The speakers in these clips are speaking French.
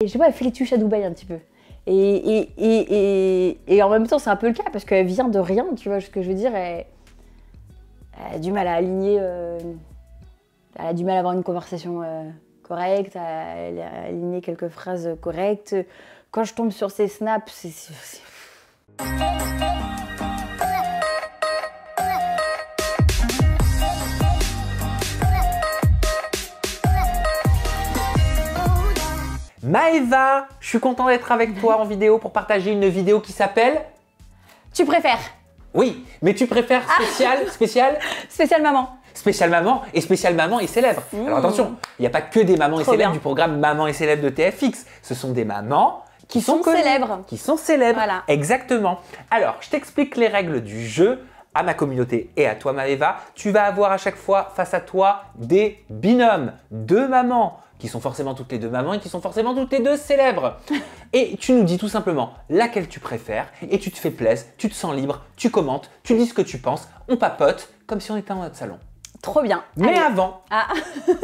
je sais pas, elle fait les tuches à Dubaï un petit peu. Et en même temps, c'est un peu le cas parce qu'elle vient de rien, tu vois ce que je veux dire. Elle a du mal à aligner, elle a du mal à avoir une conversation correcte, à aligner quelques phrases correctes. Quand je tombe sur ses snaps, c'est... Maëva, je suis content d'être avec toi en vidéo pour partager une vidéo qui s'appelle... Tu préfères? Oui, mais tu préfères spécial Spécial maman. Spécial maman, et spécial maman est célèbre. Alors attention, il n'y a pas que des mamans et célèbres du programme Maman et célèbre de TFX. Ce sont des mamans qui sont célèbres. Qui sont célèbres, voilà. Exactement. Alors, je t'explique les règles du jeu à ma communauté et à toi Maëva. Tu vas avoir à chaque fois face à toi des binômes, deux mamans, qui sont forcément toutes les deux mamans et qui sont forcément toutes les deux célèbres. Et tu nous dis tout simplement laquelle tu préfères et tu te fais plaisir, tu te sens libre, tu commentes, tu dis ce que tu penses, on papote comme si on était dans notre salon. Trop bien. Mais avant,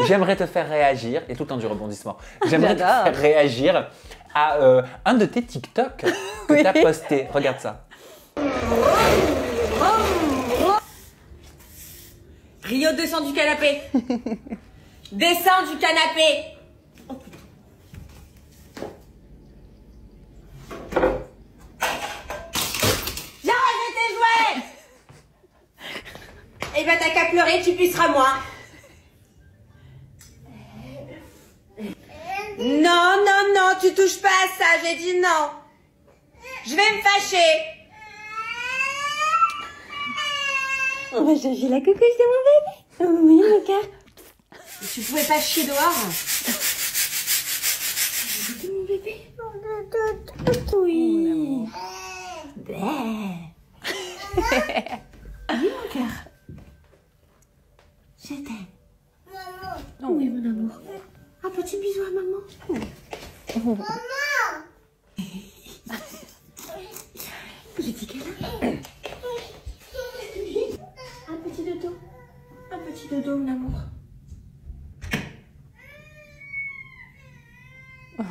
j'aimerais te faire réagir, et tout le temps du rebondissement, j'aimerais te faire réagir à un de tes TikTok que tu as posté. Regarde ça. Rio, descends du canapé. Descends du canapé. Oh putain. J'arrête tes jouets. Eh ben t'as qu'à pleurer, tu pisseras moi. Non, non, non, tu touches pas à ça, j'ai dit non. Je vais me fâcher. Oh, j'ai vu la coucouche de mon bébé. Oh, oui, mon cœur. Tu pouvais pas chier dehors? Mon bébé. Oui. Oui, mon cœur. Je t'aime. Oh oui, mon amour. Un petit bisou à maman. J'ai dit qu'elle a. Un petit dodo. Un petit dodo, mon amour.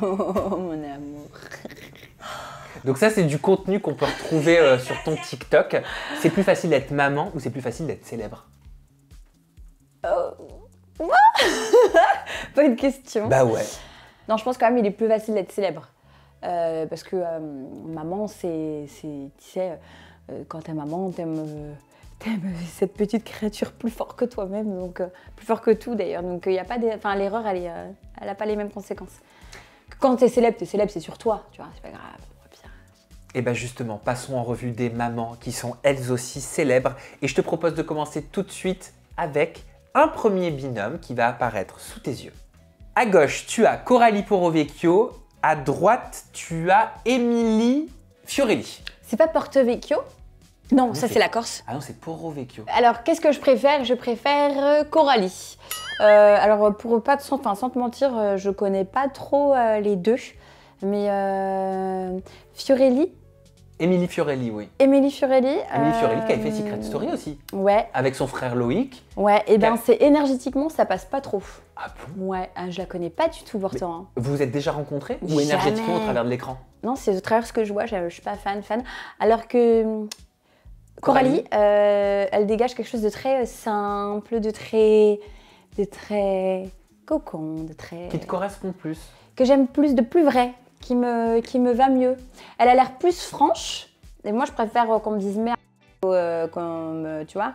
Oh, mon amour. Donc ça, c'est du contenu qu'on peut retrouver sur ton TikTok. C'est plus facile d'être maman ou c'est plus facile d'être célèbre? Bonne question. Bah ouais. Non, je pense quand même il est plus facile d'être célèbre. Parce que maman, tu sais, quand t'es maman, t'aimes cette petite créature plus fort que toi-même, donc plus fort que tout d'ailleurs. Donc il y a pas enfin l'erreur, elle a pas les mêmes conséquences. Quand t'es célèbre, c'est sur toi, tu vois, c'est pas grave. Et bien justement, passons en revue des mamans qui sont elles aussi célèbres. Et je te propose de commencer tout de suite avec un premier binôme qui va apparaître sous tes yeux. À gauche, tu as Coralie Porro-Vecchio. À droite, tu as Émilie Fiorelli. C'est pas Porto Vecchio? Non, ça c'est la Corse. Ah non, c'est Porro-Vecchio. Alors, qu'est-ce que je préfère? Je préfère Coralie. Alors, pour pas sans te mentir, je connais pas trop les deux. Mais Fiorelli. Émilie Fiorelli, oui. Émilie Fiorelli. Émilie Fiorelli qui a fait Secret Story aussi. Ouais. Avec son frère Loïc. Ouais, et ben c'est énergétiquement, ça passe pas trop. Ah bon? Ouais, je la connais pas du tout pourtant. Hein. Vous vous êtes déjà rencontrés? Ou Jamais. énergétiquement au travers de l'écran? Non, c'est au travers ce que je vois, je suis pas fan. Alors que Coralie, elle dégage quelque chose de très simple, de très cocon, de très... Qui te correspond plus? Que j'aime plus, de plus vrai, qui me va mieux. Elle a l'air plus franche, et moi je préfère qu'on me dise merde, tu vois,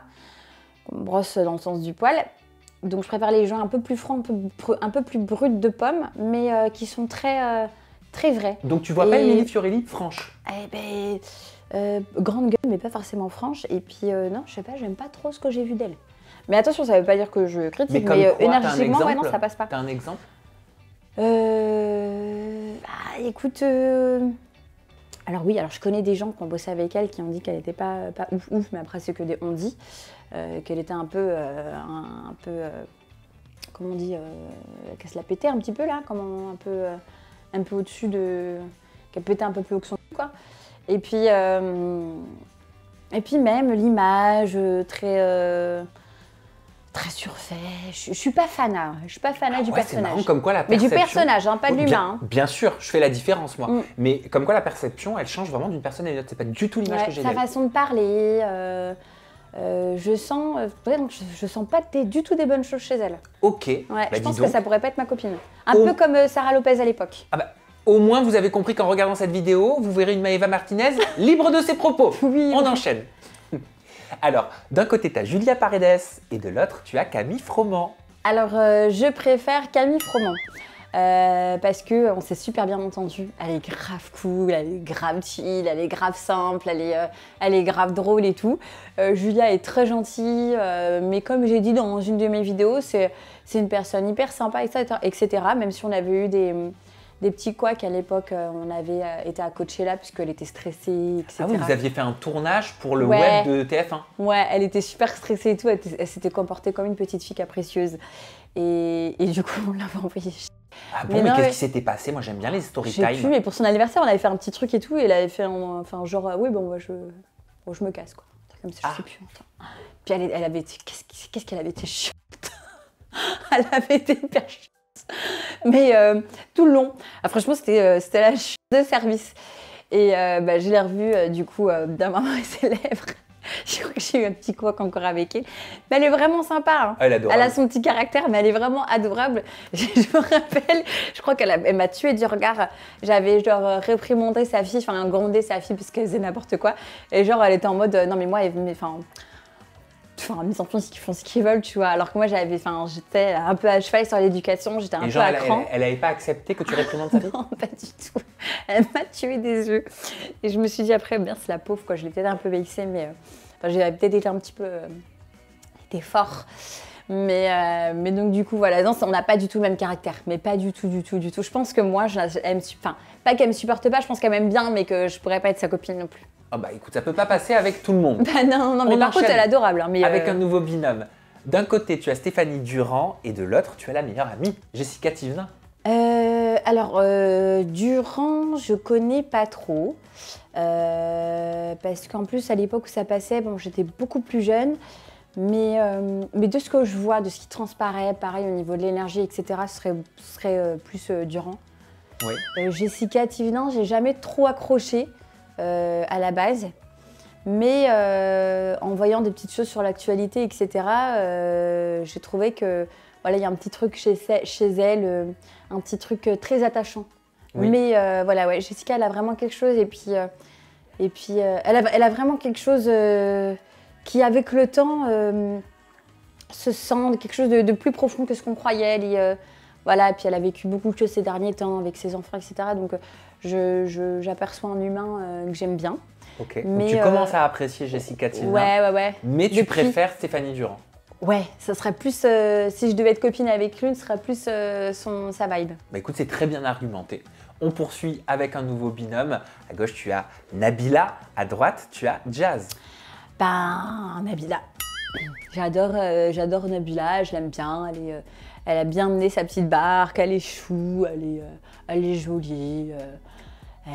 qu'on me brosse dans le sens du poil. Donc je préfère les gens un peu plus francs, un peu plus bruts de pommes, mais qui sont très vrais. Donc tu vois pas Émilie Fiorelli franche? Eh ben, grande gueule, mais pas forcément franche. Et puis non, je sais pas, j'aime pas trop ce que j'ai vu d'elle. Mais attention, ça veut pas dire que je critique, mais énergiquement, ouais, non, ça passe pas. T'as un exemple? Écoute, alors oui, alors je connais des gens qui ont bossé avec elle qui ont dit qu'elle n'était pas ouf, mais après c'est que des on dit, qu'elle était un peu, comment on dit, qu'elle se la pétait un petit peu là, comment un peu au-dessus de, qu'elle pétait un peu plus haut que son cul, quoi. Et puis même l'image très très surfait. Je suis pas fanat. Je suis pas fanat du Ouais, c'est personnage. marrant comme quoi la Mais perception... du personnage, hein, pas de Bien, l'humain. bien sûr, je fais la différence moi. Mm. Mais comme quoi la perception, elle change vraiment d'une personne à une autre. C'est pas du tout l'image Ouais, que j'ai sa d'elle. façon de parler. Je sens, je sens pas du tout des bonnes choses chez elle. Ok, Ouais, bah, je dis pense donc. que ça pourrait pas être ma copine. Un Oh. peu comme Sarah Lopez à l'époque. Ah bah, au moins, vous avez compris qu'en regardant cette vidéo, vous verrez une Maëva Martinez libre de ses propos. Oui, On oui. enchaîne. Alors, d'un côté, tu as Julia Paredes et de l'autre, tu as Camille Froment. Alors, je préfère Camille Froment. Parce que on s'est super bien entendu. Elle est grave cool, elle est grave chill, elle est grave simple, elle est grave drôle et tout. Julia est très gentille, mais comme j'ai dit dans une de mes vidéos, c'est une personne hyper sympa, etc. Même si on avait eu des petits couacs à l'époque, on avait été à Coachella puisqu'elle était stressée, etc. Ah oui, vous aviez fait un tournage pour le Ouais. web de TF1. Ouais, elle était super stressée et tout, elle s'était comportée comme une petite fille capricieuse. Et du coup, on l'avait envoyée chier. Ah bon, Mais mais non, qu'est-ce ouais. qui s'était passé? Moi, j'aime bien les story Je sais plus, time. mais pour son anniversaire, on avait fait un petit truc et tout, et elle avait fait enfin, genre, oui, bon, je me casse, quoi. Un truc comme ça, Ah. je sais plus. Enfin. Puis elle avait été, qu'est-ce qu'elle avait été chiante. Elle avait été hyper chiante. Mais tout le long, franchement, c'était la chiante de service. Et je l'ai revue, du coup, d'un maman et ses lèvres. Je crois que j'ai eu un petit couac encore avec elle. Mais elle est vraiment sympa. Hein. Elle est adorable. Elle a son petit caractère, mais elle est vraiment adorable. Je me rappelle, je crois qu'elle m'a tuée du regard. J'avais genre réprimandé sa fille, enfin grondé sa fille parce qu'elle faisait n'importe quoi. Et genre, elle était en mode, non mais moi, mes enfants, ils font ce qu'ils veulent, tu vois. Alors que moi, j'étais un peu à cheval sur l'éducation, j'étais un Et peu genre, à elle cran. n'avait pas accepté que tu réprimandes sa fille? Non, pas du tout. Elle m'a tué des yeux. Et je me suis dit après, bien, c'est la pauvre, quoi. Je l'ai peut-être un peu vexée, mais j'ai peut-être été un petit peu. Était fort. Mais donc, du coup, voilà. Non, on n'a pas du tout le même caractère. Mais pas du tout, du tout, du tout. Je pense que moi, pas qu'elle me supporte pas, je pense qu'elle m'aime bien, mais que je pourrais pas être sa copine non plus. Ah bah écoute, ça peut pas passer avec tout le monde. Bah non, mais On par contre, enchaîne elle est adorable. Hein, mais, Avec un nouveau binôme. D'un côté, tu as Stéphanie Durand et de l'autre, tu as la meilleure amie, Jessica Thivenin. Durand, je connais pas trop. Parce qu'en plus, à l'époque où ça passait, bon, j'étais beaucoup plus jeune. Mais de ce que je vois, de ce qui transparaît, pareil au niveau de l'énergie, etc., ce serait plus Durand. Oui. Jessica Thivenin, j'ai jamais trop accroché à la base. Mais en voyant des petites choses sur l'actualité, etc., j'ai trouvé que voilà, il y a un petit truc chez elle, un petit truc très attachant. Oui. Mais voilà, ouais, Jessica, elle a vraiment quelque chose. Et puis elle a vraiment quelque chose qui, avec le temps, se sent quelque chose de plus profond que ce qu'on croyait. Voilà, et puis elle a vécu beaucoup de choses ces derniers temps avec ses enfants, etc. Donc j'aperçois un humain que j'aime bien. Ok. Mais, Donc tu commences à apprécier Jessica Thivenin. Ouais. Mais tu Depuis- préfères Stéphanie Durand. Ouais, ça serait plus, si je devais être copine avec l'une, ce serait plus sa vibe. Bah écoute, c'est très bien argumenté. On poursuit avec un nouveau binôme. À gauche, tu as Nabila. À droite, tu as Jazz. Ben, Nabila. J'adore Nabila, je l'aime bien. Elle a bien mené sa petite barque, elle est chou, elle est jolie.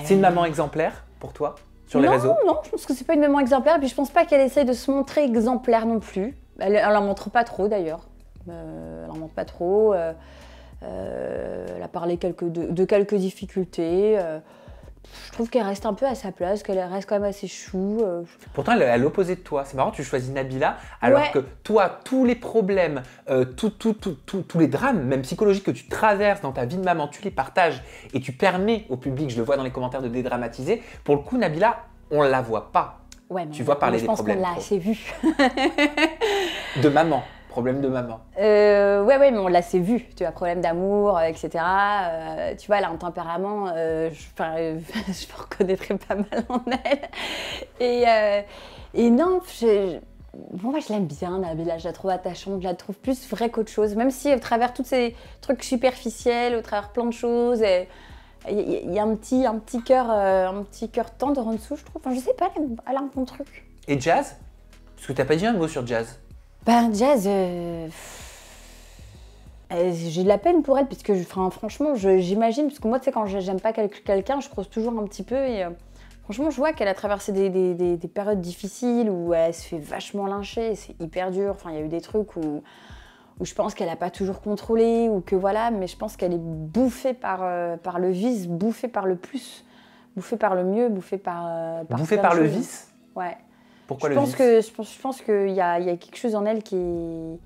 C'est une maman exemplaire pour toi sur les réseaux? Non, je pense que c'est pas une maman exemplaire. Et puis je pense pas qu'elle essaye de se montrer exemplaire non plus. Elle en montre pas trop d'ailleurs. Elle en montre pas trop. Elle a parlé de quelques difficultés. Je trouve qu'elle reste un peu à sa place, qu'elle reste quand même assez chou. Pourtant, elle est à l'opposé de toi. C'est marrant, tu choisis Nabila, alors Ouais. que toi, tous les problèmes, tous les drames, même psychologiques que tu traverses dans ta vie de maman, tu les partages et tu permets au public, je le vois dans les commentaires, de dédramatiser. Pour le coup, Nabila, on ne la voit pas. Ouais, mais Tu vois parler des je pense qu'on problèmes l'a pro. assez vu. De maman, problème de maman. Ouais, mais on l'a assez vu. Tu vois, problème d'amour, etc. Tu vois, elle a un tempérament, je me reconnaîtrais pas mal en elle. Et non, moi je l'aime bien, Nabila. Je la trouve attachante, je la trouve plus vraie qu'autre chose. Même si, au travers tous ces trucs superficiels, au travers plein de choses, il y a un petit cœur tendre en dessous, je trouve. Enfin, je sais pas, elle a un bon truc. Et Jazz? Parce que tu n'as pas dit un mot sur Jazz. Ben, Jazz, j'ai de la peine pour elle, puisque franchement, j'imagine, parce que moi, tu sais, quand j'aime pas quelqu'un, je creuse toujours un petit peu, et Franchement, je vois qu'elle a traversé des périodes difficiles où elle se fait vachement lyncher, c'est hyper dur. Enfin, il y a eu des trucs où je pense qu'elle n'a pas toujours contrôlé, ou que voilà, mais je pense qu'elle est bouffée par le vice, bouffée par le plus, bouffée par le mieux, bouffée par Bouffée plein par de le choses. vice? Ouais. Pourquoi Je le pense vice? je pense qu'il y a quelque chose en elle qui est...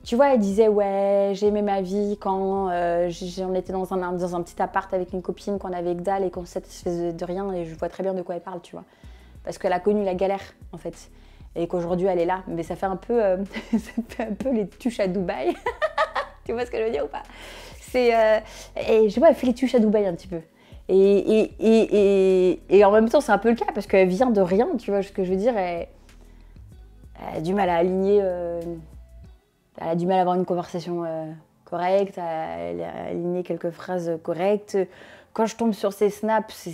Tu vois, elle disait, ouais, j'aimais ma vie quand on était dans un petit appart avec une copine, qu'on avait que dalle et qu'on se satisfaisait de rien, et je vois très bien de quoi elle parle, tu vois. Parce qu'elle a connu la galère, en fait. Et qu'aujourd'hui, elle est là. Mais ça fait un peu, ça fait un peu les tuches à Dubaï. Tu vois ce que je veux dire ou pas? Et je vois, elle fait les tuches à Dubaï un petit peu. Et en même temps, c'est un peu le cas, parce qu'elle vient de rien, tu vois ce que je veux dire. Elle a du mal à aligner... Elle a du mal à avoir une conversation correcte, à aligner quelques phrases correctes. Quand je tombe sur ses snaps,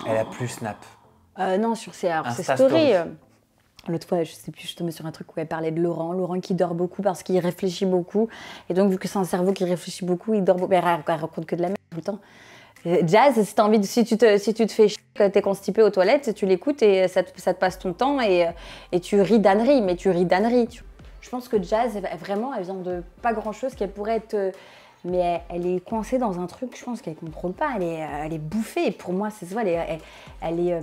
Elle a plus Snap. non, sur ses Insta stories. Story. L'autre fois, je sais plus, je suis tombée sur un truc où elle parlait de Laurent. Laurent qui dort beaucoup parce qu'il réfléchit beaucoup. Et donc, vu que c'est un cerveau qui réfléchit beaucoup, il dort beaucoup. Mais elle raconte que de la merde tout le temps. Jazz, si t'as envie si tu te fais chier quand t'es constipé aux toilettes, tu l'écoutes et ça te passe ton temps et tu ris d'ânerie, mais tu ris d'ânerie. Je pense que Jazz, vraiment, elle vient de pas grand-chose, qu'elle pourrait être... mais elle est coincée dans un truc, je pense qu'elle contrôle pas, elle est bouffée. Et pour moi, c'est ça, elle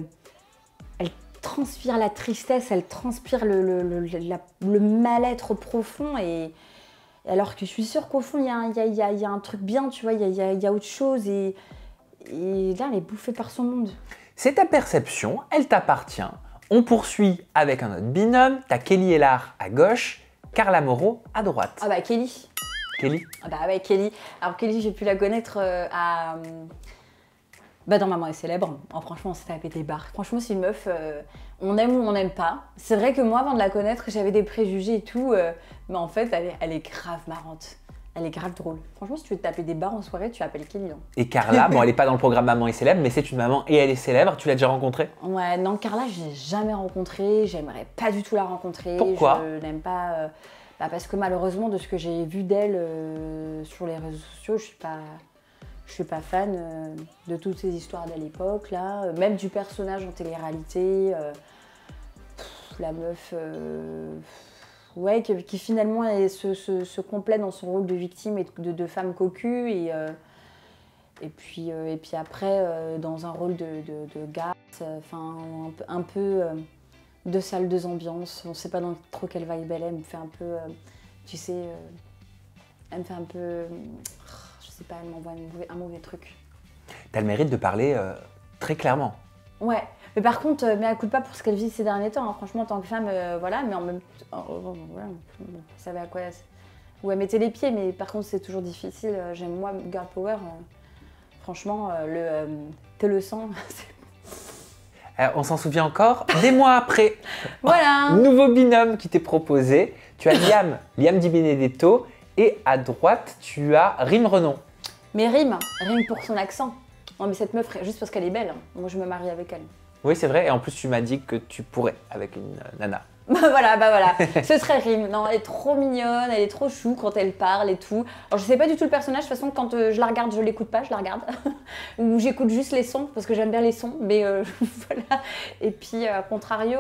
transpire la tristesse, elle transpire le mal-être profond. Et alors que je suis sûre qu'au fond, il y a un truc bien, tu vois, il y a autre chose. Et là, elle est bouffée par son monde. C'est ta perception, elle t'appartient. On poursuit avec un autre binôme. T'as Kelly Ellard à gauche, Carla Moreau à droite. Ah bah Kelly. Kelly? Ah bah ouais, Kelly. Alors Kelly, j'ai pu la connaître dans Maman est célèbre. Oh, franchement, on s'est tapé des barres. Franchement, c'est une meuf, on aime ou on n'aime pas. C'est vrai que moi, avant de la connaître, j'avais des préjugés et tout, mais en fait, elle est grave marrante. Elle est grave drôle. Franchement, si tu veux te taper des barres en soirée, tu appelles Kelly. Hein. Et Carla, bon, elle n'est pas dans le programme Maman est célèbre, mais c'est une maman et elle est célèbre. Tu l'as déjà rencontrée? Ouais, non, Carla, je l'ai jamais rencontrée. J'aimerais pas du tout la rencontrer. Pourquoi? Je n'aime pas... parce que malheureusement, de ce que j'ai vu d'elle sur les réseaux sociaux, je suis pas fan de toutes ces histoires d'à l'époque, là. Même du personnage en télé-réalité. La meuf... ouais, qui finalement se complaît dans son rôle de victime et de femme cocu. Et puis après, dans un rôle de garce, enfin, un peu de salle de ambiance. On ne sait pas trop quelle vibe elle est. Elle me fait un peu, tu sais, elle me fait un peu, je sais pas, elle m'envoie un mauvais truc. T'as le mérite de parler très clairement. Ouais, mais par contre, mais elle coûte pas pour ce qu'elle vit ces derniers temps. Hein. Franchement, en tant que femme, voilà, mais en même temps, voilà, bon, vous savez à quoi où elle mettait les pieds, mais par contre, c'est toujours difficile. J'aime, moi, Girl Power. Franchement, t'es le sang. On s'en souvient encore. Des mois après, Voilà. Nouveau binôme qui t'est proposé. Tu as Liam Di Benedetto, et à droite, tu as Rim Renon. Mais Rim pour son accent. Non, mais cette meuf, juste parce qu'elle est belle, hein. Moi, je me marie avec elle. Oui, c'est vrai. Et en plus, tu m'as dit que tu pourrais avec une nana. Bah voilà. Ce serait Rim. Non, elle est trop mignonne, elle est trop chou quand elle parle et tout. Alors, je sais pas du tout le personnage. De toute façon, quand je la regarde, je l'écoute pas, je la regarde. Ou j'écoute juste les sons, parce que j'aime bien les sons. Mais voilà. Et puis, à contrario...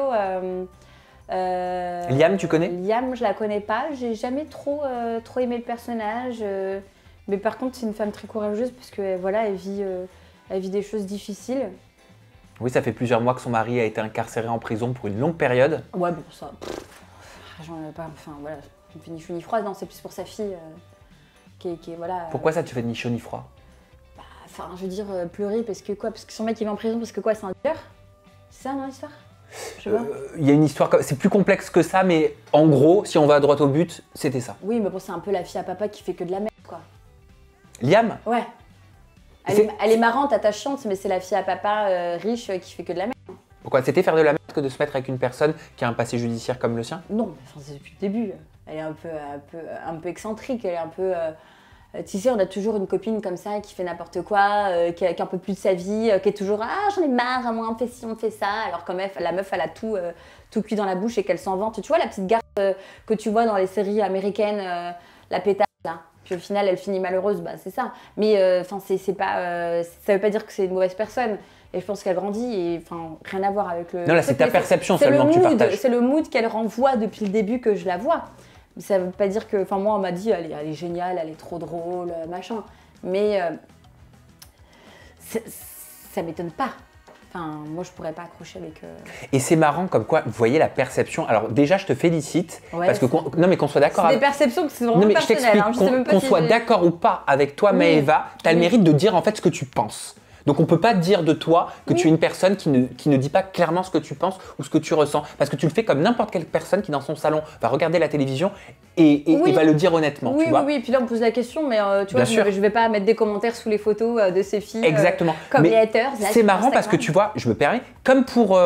Liam, tu connais? Liam, je la connais pas. J'ai jamais trop aimé le personnage. Mais par contre, c'est une femme très courageuse parce que voilà, elle vit des choses difficiles. Oui, ça fait plusieurs mois que son mari a été incarcéré en prison pour une longue période. Ouais, bon, ça... j'en ai pas... Enfin, voilà, je me fais ni chaud ni froid. Non, c'est plus pour sa fille qui est voilà... Pourquoi ça te fait ni chaud ni froid? Enfin, je veux dire, pleurer parce que quoi? Parce que son mec, il va en prison parce que quoi? C'est un dealer? C'est ça, non, l'histoire? Je sais pas. Il y a une histoire... C'est plus complexe que ça, mais en gros, si on va droit au but, c'était ça. Oui, mais bon, c'est un peu la fille à papa qui fait que de la merde, quoi. Liam? Ouais. Elle est marrante, attachante, mais c'est la fille à papa riche qui fait que de la merde. Pourquoi? C'était faire de la merde que de se mettre avec une personne qui a un passé judiciaire comme le sien? Non, enfin, c'est depuis le début. Elle est un peu excentrique, elle est un peu... tu sais, on a toujours une copine comme ça qui fait n'importe quoi, qui a un peu plus de sa vie, qui est toujours « Ah, j'en ai marre, moi, on fait ci, on fait ça », alors que la meuf, elle a tout cuit dans la bouche et qu'elle s'en vante. Tu vois, la petite garce que tu vois dans les séries américaines, la pétasse, là. Puis au final, elle finit malheureuse, bah c'est ça. Mais enfin, c'est pas, ça veut pas dire que c'est une mauvaise personne. et je pense qu'elle grandit et enfin rien à voir avec le. Non, là, c'est ta perception seulement que tu mood, partages. C'est le mood qu'elle renvoie depuis le début que je la vois. Ça veut pas dire que. Enfin, moi, on m'a dit, elle est géniale, elle est trop drôle, machin. Mais ça m'étonne pas. Enfin, moi, je pourrais pas accrocher avec. Et c'est marrant comme quoi, vous voyez la perception. Alors déjà, je te félicite Ouais, parce que non mais qu'on soit d'accord. C'est des perceptions que c'est vraiment Non mais je personnel. t'explique, Hein, je sais même pas qu'on si soit j'ai- d'accord ou pas avec toi, Oui. Maëva, t'as le Oui. mérite de dire en fait ce que tu penses. Donc on peut pas dire de toi que Oui. tu es une personne qui ne dit pas clairement ce que tu penses ou ce que tu ressens. Parce que tu le fais comme n'importe quelle personne qui dans son salon va regarder la télévision et Oui. va le dire honnêtement. Oui, tu vois. oui, oui. Puis là, on me pose la question, mais tu vois, Bien sûr. je vais pas mettre des commentaires sous les photos de ces filles. Exactement. Comme Mais les haters. là, c'est sur marrant parce que Instagram. tu vois, je me permets, comme pour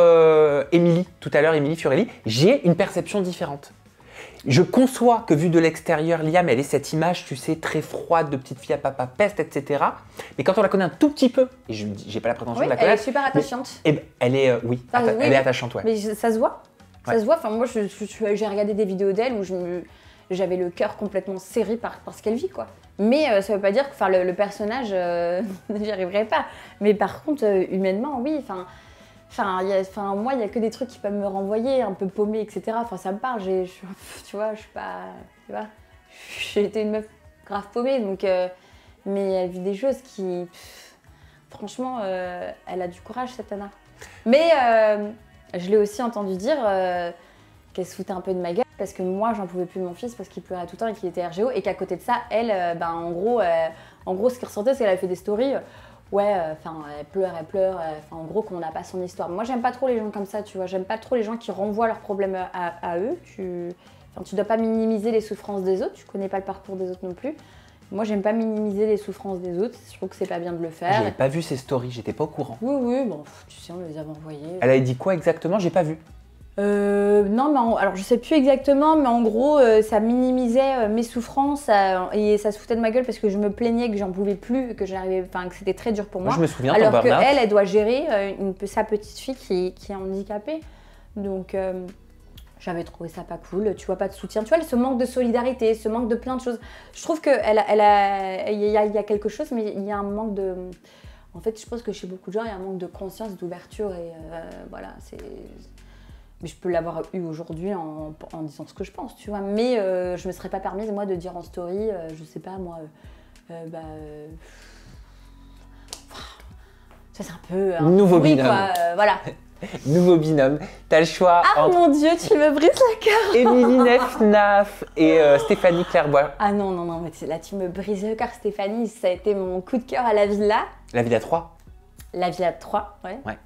Émilie, tout à l'heure, Émilie Fiorelli, j'ai une perception différente. Je conçois que vu de l'extérieur, Liam, elle est cette image, tu sais, très froide de petite fille à papa peste, etc. Mais quand on la connaît un tout petit peu, et je j'ai pas la prétention Oui, de la elle est connaître, super attachante. eh ben, elle est, oui, Enfin, elle est attachante, ouais. Mais ça se voit. Ouais. Ça se voit. Enfin, moi, j'ai regardé des vidéos d'elle où j'avais le cœur complètement serré par ce qu'elle vit, quoi. Mais ça veut pas dire que enfin, le personnage, j'y arriverai pas. Mais par contre, humainement, oui. Moi, il y a que des trucs qui peuvent me renvoyer, un peu paumée, etc. Enfin, ça me parle. Tu vois, je suis pas. Tu vois, j'ai été une meuf grave paumée, donc. Mais elle vit des choses qui. Franchement, elle a du courage, cette Anna. Mais je l'ai aussi entendu dire qu'elle se foutait un peu de ma gueule parce que moi, j'en pouvais plus de mon fils parce qu'il pleurait tout le temps et qu'il était RGO et qu'à côté de ça, elle, en gros, ce qu'elle ressentait, c'est qu'elle avait fait des stories. Elle pleure, en gros, qu'on n'a pas son histoire. Moi, j'aime pas trop les gens comme ça, tu vois. J'aime pas trop les gens qui renvoient leurs problèmes à eux. Tu dois pas minimiser les souffrances des autres. Tu connais pas le parcours des autres non plus. Moi, j'aime pas minimiser les souffrances des autres. Je trouve que c'est pas bien de le faire. J'avais pas vu ses stories, j'étais pas au courant. Oui, bon, tu sais, on les avait envoyés. Elle avait dit quoi exactement? J'ai pas vu. Non, mais alors je sais plus exactement, mais en gros, ça minimisait mes souffrances et ça se foutait de ma gueule parce que je me plaignais que j'en pouvais plus, que c'était très dur pour moi. Moi, je me souviens de alors ton burn-out. qu'elle, elle doit gérer sa petite fille qui est handicapée. Donc, j'avais trouvé ça pas cool. Tu vois, pas de soutien. Tu vois, ce manque de solidarité, ce manque de plein de choses. Je trouve qu'il y a quelque chose, mais il y a un manque de. En fait, je pense que chez beaucoup de gens, il y a un manque de conscience, d'ouverture et voilà, c'est. Mais je peux l'avoir eu aujourd'hui en disant ce que je pense, tu vois. Mais je me serais pas permise, moi, de dire en story, je sais pas, moi, ça c'est un peu... Nouveau oui, binôme. quoi, voilà. Nouveau binôme. T'as le choix Ah entre mon Dieu, tu me brises le cœur. Émilie Nefnaf et Stéphanie Clairbois. Ah non, mais là, tu me brises le cœur, Stéphanie. Ça a été mon coup de cœur à la villa. La Villa 3. La villa 3, ouais. Ouais.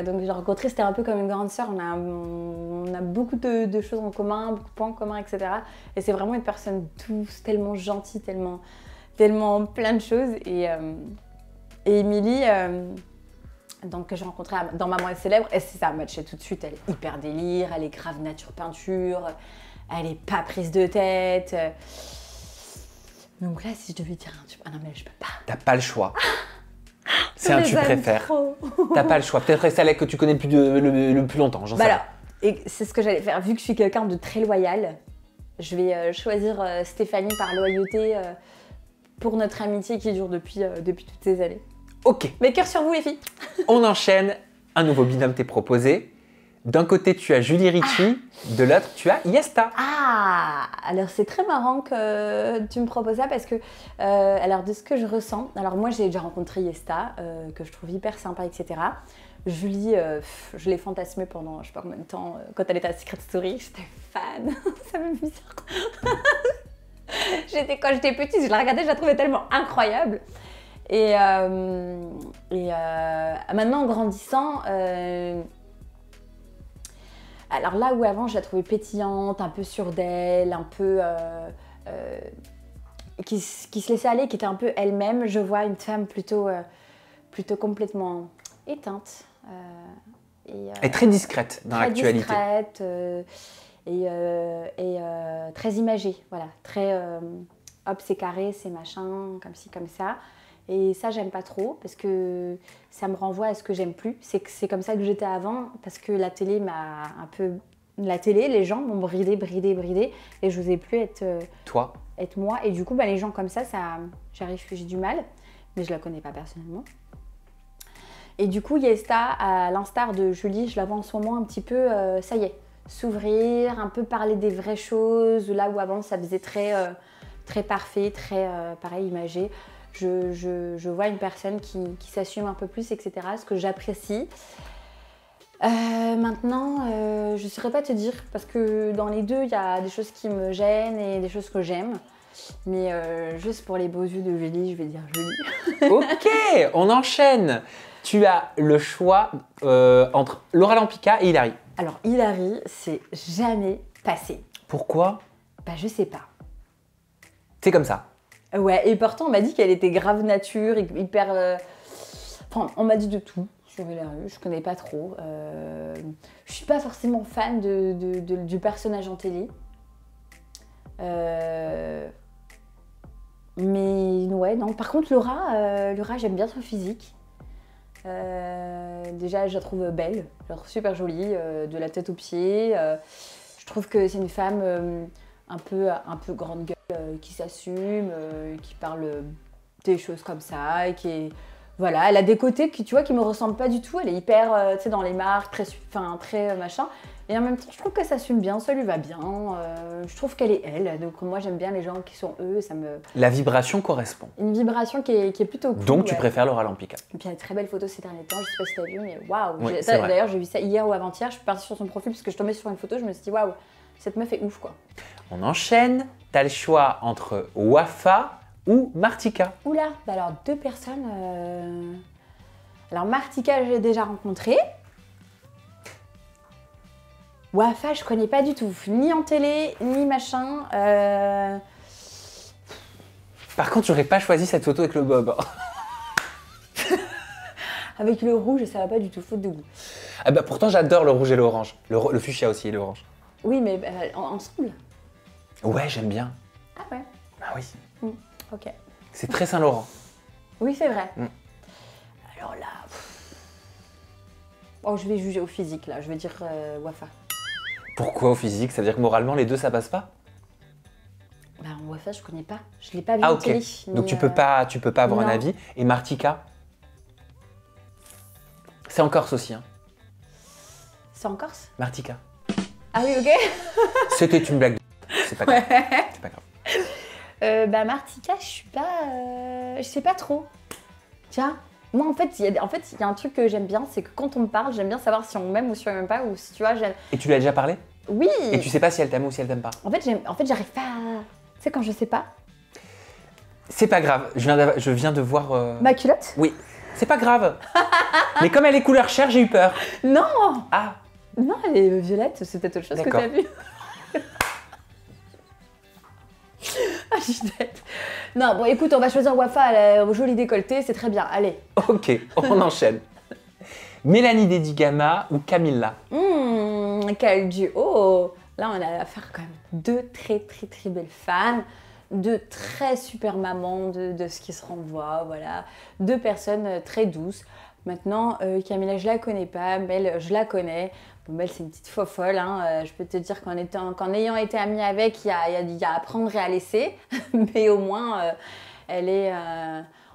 Donc je l'ai rencontrée, c'était un peu comme une grande sœur, on a beaucoup de choses en commun, beaucoup de points en commun, etc. Et c'est vraiment une personne douce, tellement gentille, tellement plein de choses. Et Émilie, donc, que j'ai rencontrée dans Maman est célèbre, et ça a matché tout de suite, elle est hyper délire, elle est grave nature peinture, elle est pas prise de tête. Donc là, si je devais dire un truc, ah non mais je peux pas. T'as pas le choix. C'est un Je tu les aime préfères. trop. T'as pas le choix. Peut-être celle que tu connais le plus longtemps, j'en sais Voilà. rien. Et c'est ce que j'allais faire. Vu que je suis quelqu'un de très loyal, je vais choisir Stéphanie par loyauté pour notre amitié qui dure depuis toutes ces années. Ok, Mais cœur sur vous les filles. on enchaîne. Un nouveau binôme t'est proposé. D'un côté, tu as Julie Ricci. De l'autre, tu as Yesta. Ah, alors c'est très marrant que tu me proposes ça parce que, alors de ce que je ressens, alors moi j'ai déjà rencontré Yesta, que je trouve hyper sympa, etc. Julie, je l'ai fantasmée pendant je sais pas combien de temps, quand elle était à Secret Story, j'étais fan, ça me fait bizarre. Quand j'étais petite, je la regardais, je la trouvais tellement incroyable. Et maintenant en grandissant, alors là où avant je la trouvais pétillante, un peu sûre d'elle, un peu qui se laissait aller, qui était un peu elle-même, je vois une femme plutôt complètement éteinte Et très discrète dans très l'actualité. discrète très imagée, voilà, très hop c'est carré, c'est machin, comme ci comme ça. Et ça, j'aime pas trop parce que ça me renvoie à ce que j'aime plus. C'est comme ça que j'étais avant parce que la télé m'a un peu... La télé, les gens m'ont bridé et je n'osais plus être moi. Et du coup, les gens comme ça j'ai du mal, mais je la connais pas personnellement. Et du coup, Yesta, à l'instar de Julie, je la vois en ce moment un petit peu, ça y est, s'ouvrir, un peu parler des vraies choses, là où avant ça faisait très parfait, très pareil, imagé. Je vois une personne qui s'assume un peu plus, etc., ce que j'apprécie. Maintenant, je ne saurais pas te dire, parce que dans les deux, il y a des choses qui me gênent et des choses que j'aime. Mais juste pour les beaux yeux de Julie, je vais dire Julie. Ok, on enchaîne. Tu as le choix entre Laura Lampica et Hilary. Alors, Hilary, c'est jamais passé. Pourquoi? Bah, je sais pas. C'est comme ça. Ouais, et pourtant, on m'a dit qu'elle était grave nature, hyper... Enfin, on m'a dit de tout sur Hilary, je connais pas trop. Je suis pas forcément fan du personnage en télé. Mais ouais, non. Par contre, Laura, j'aime bien son physique. Déjà, je la trouve belle, je la trouve super jolie, de la tête aux pieds. Je trouve que c'est une femme un peu grande gueule, qui s'assume, qui parle des choses comme ça, et qui est... Voilà, elle a des côtés qui, tu vois, qui me ressemblent pas du tout. Elle est hyper, tu sais, dans les marques, très machin. Et en même temps, je trouve qu'elle s'assume bien, ça lui va bien. Je trouve qu'elle est elle. Donc moi, j'aime bien les gens qui sont eux. Ça me... La vibration correspond. Une vibration qui est plutôt cool. Donc tu préfères Laura Lampica. Et puis elle a de très belles photos ces derniers temps. Je sais pas si t'as vu, mais waouh. Oui, c'est vrai. D'ailleurs, j'ai vu ça hier ou avant-hier. Je suis partie sur son profil parce que je tombais sur une photo. Je me suis dit waouh, cette meuf est ouf quoi. On enchaîne. Tu as le choix entre Wafa ou Martika. Oula, bah alors deux personnes. Alors Martika, j'ai déjà rencontré. Wafa, je connais pas du tout, ni en télé, ni machin. Par contre, j'aurais pas choisi cette photo avec le bob. Avec le rouge, ça va pas du tout, faute de goût. Ah bah pourtant, j'adore le rouge et l'orange. Le fuchsia aussi et l'orange. Oui, mais ensemble. Ouais, j'aime bien. Ah ouais. Ah oui. Ok. C'est très Saint-Laurent. Oui, c'est vrai. Mm. Alors là... Oh, je vais juger au physique, là. Je vais dire Wafa. Pourquoi au physique? Ça veut dire que moralement, les deux, ça passe pas? Bah, Wafa, je connais pas. Je l'ai pas vu Ah en ok. télé. Donc mais, tu peux pas avoir un non. avis. Et Martika? C'est en Corse aussi, hein. C'est en Corse? Martika. Ah oui, ok. C'était une blague. C'est pas grave. C'est pas grave. Bah, Martika, je suis pas... je sais pas trop. Tiens, moi, en fait, il y a un truc que j'aime bien, c'est que quand on me parle, j'aime bien savoir si on m'aime ou si on m'aime pas, ou si, tu vois, j'aime... Et tu lui as déjà parlé? Oui. Et tu sais pas si elle t'aime ou si elle t'aime pas? En fait, j'arrive pas à... Tu sais, quand je sais pas... C'est pas grave. Je viens de voir... Ma culotte? Oui. C'est pas grave. Mais comme elle est couleur chair, j'ai eu peur. Non. Ah. Non, elle est violette, c'est peut-être autre chose que D'accord. t'as vu. Ah, je suis bête. Non, bon, écoute, on va choisir Wafa, elle a un joli décolleté, c'est très bien, allez. Ok, on enchaîne. Mélanie Dedigama ou Camilla? Quel duo. Là, on a affaire quand même deux très belles femmes, deux très super mamans de ce qui se renvoie, voilà. Deux personnes très douces. Maintenant, Camilla, je la connais pas, Mel, je la connais. Bon, Mel, c'est une petite fofolle, hein. Je peux te dire qu'en ayant été amie avec, il y a à prendre et à laisser. Mais au moins, elle est...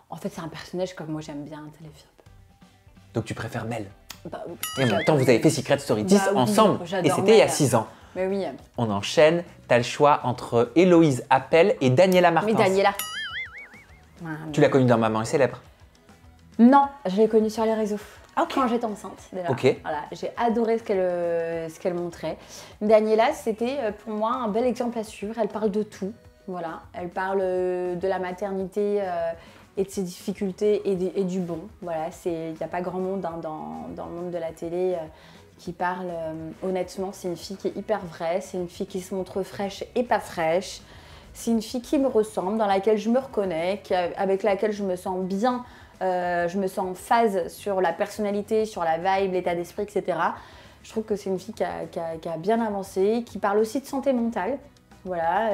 En fait, c'est un personnage comme moi, j'aime bien, téléfilm. Donc tu préfères Mel? Bah, oui, Et en même temps, vous avez fait Secret Story 10 Bah oui, ensemble. j'adore Et c'était il y a Mel. 6 ans. Mais oui. On enchaîne. T'as le choix entre Héloïse Appel et Daniela Martins. Oui, Daniela. Tu l'as connue dans Maman est célèbre. Non, je l'ai connue sur les réseaux. Ah, ok. Quand j'étais enceinte, déjà. Ok. Voilà, j'ai adoré ce qu'elle montrait. Daniela, c'était pour moi un bel exemple à suivre. Elle parle de tout. Voilà. Elle parle de la maternité et de ses difficultés et du bon. Voilà, il n'y a pas grand monde hein, dans le monde de la télé qui parle honnêtement. C'est une fille qui est hyper vraie. C'est une fille qui se montre fraîche et pas fraîche. C'est une fille qui me ressemble, dans laquelle je me reconnais, avec laquelle je me sens bien. Je me sens en phase sur la personnalité, sur la vibe, l'état d'esprit, etc. Je trouve que c'est une fille qui a bien avancé, qui parle aussi de santé mentale. Voilà.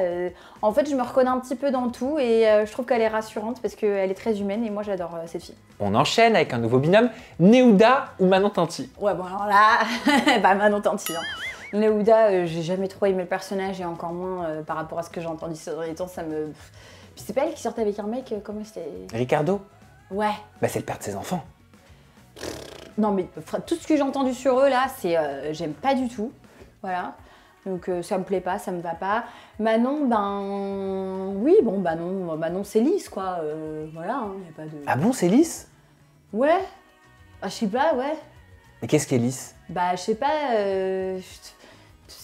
En fait, je me reconnais un petit peu dans tout et je trouve qu'elle est rassurante parce qu'elle est très humaine et moi, j'adore cette fille. On enchaîne avec un nouveau binôme. Néouda ou Manon Tanti? Ouais, bon alors là, bah Manon Tanti. Hein. Néouda, j'ai jamais trop aimé le personnage et encore moins par rapport à ce que j'ai entendu ces derniers temps, ça me... Puis c'est pas elle qui sortait avec un mec, comment c'était? Ricardo? Ouais. Bah c'est le père de ses enfants. non mais tout ce que j'ai entendu sur eux là, c'est j'aime pas du tout. Voilà. Donc ça me plaît pas, ça me va pas. Manon, ben oui, bon Manon c'est lisse quoi. Voilà, hein, y a pas de. Ah bon, c'est lisse? Ouais. Ah, je sais pas, ouais. Mais qu'est-ce qui est lisse? Bah je sais pas.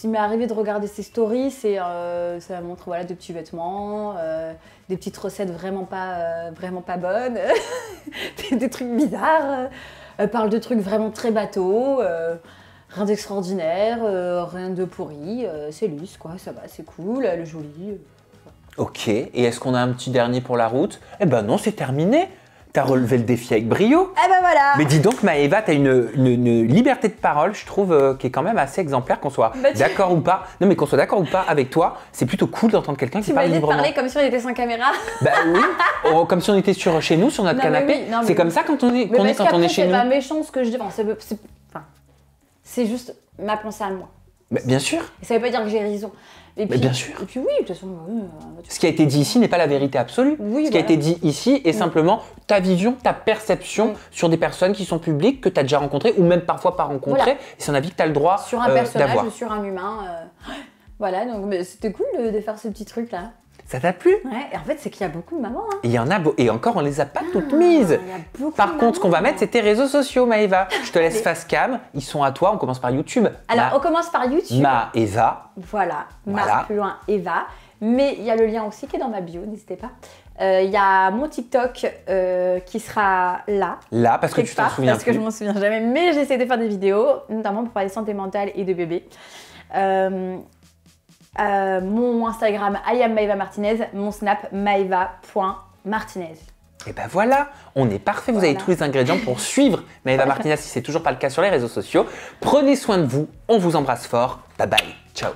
Il m'est arrivé de regarder ses stories, ça montre voilà, de petits vêtements, des petites recettes vraiment pas bonnes, des trucs bizarres. Elle parle de trucs vraiment très bateaux, rien d'extraordinaire, rien de pourri. C'est lisse, quoi, ça va, c'est cool, elle est jolie. Ok, et est-ce qu'on a un petit dernier pour la route? Eh ben non, c'est terminé. T'as relevé le défi avec brio. Eh ben voilà. Mais dis donc, Maëva, t'as une liberté de parole, je trouve, qui est quand même assez exemplaire, qu'on soit d'accord ou pas. Non, mais qu'on soit d'accord ou pas avec toi, c'est plutôt cool d'entendre quelqu'un qui parle librement. Tu m'as dit de parler comme si on était sans caméra. Bah oui, comme si on était chez nous, sur notre canapé. Oui, c'est comme ça quand on est, quand on est chez nous. C'est pas méchant ce que je dis. C'est juste ma pensée à moi. Bah, bien sûr. Et ça veut pas dire que j'ai raison. Et puis, bien sûr. Et puis oui, de toute façon, ce qui a été dit ici n'est pas la vérité absolue. Oui, ce qui a été dit ici est simplement ta vision, ta perception sur des personnes qui sont publiques, que tu as déjà rencontrées ou même parfois pas rencontrées. Voilà. Et c'est un avis que tu as le droit sur un personnage ou sur un humain. Voilà, donc c'était cool de faire ce petit truc là. Ça t'a plu? Ouais, et en fait, c'est qu'il y a beaucoup de mamans. Hein. Il y en a, et encore, on les a pas toutes mises. Par contre, ce qu'on va mettre, c'est tes réseaux sociaux, Maëva. Je te laisse face cam, ils sont à toi, on commence par YouTube. Alors, on commence par YouTube. Maëva. Voilà, plus loin, Eva. Mais il y a le lien aussi qui est dans ma bio, n'hésitez pas. Il y a mon TikTok qui sera là. Là, parce que tu t'en souviens Parce que je m'en souviens jamais, mais j'essaie de faire des vidéos, notamment pour parler santé mentale et de bébé. Mon Instagram, @maeva Martinez, mon Snap, maeva.martinez. Et ben voilà, on est parfait, vous avez tous les ingrédients pour suivre Maëva Martinez si c'est toujours pas le cas sur les réseaux sociaux. Prenez soin de vous, on vous embrasse fort, bye bye, ciao.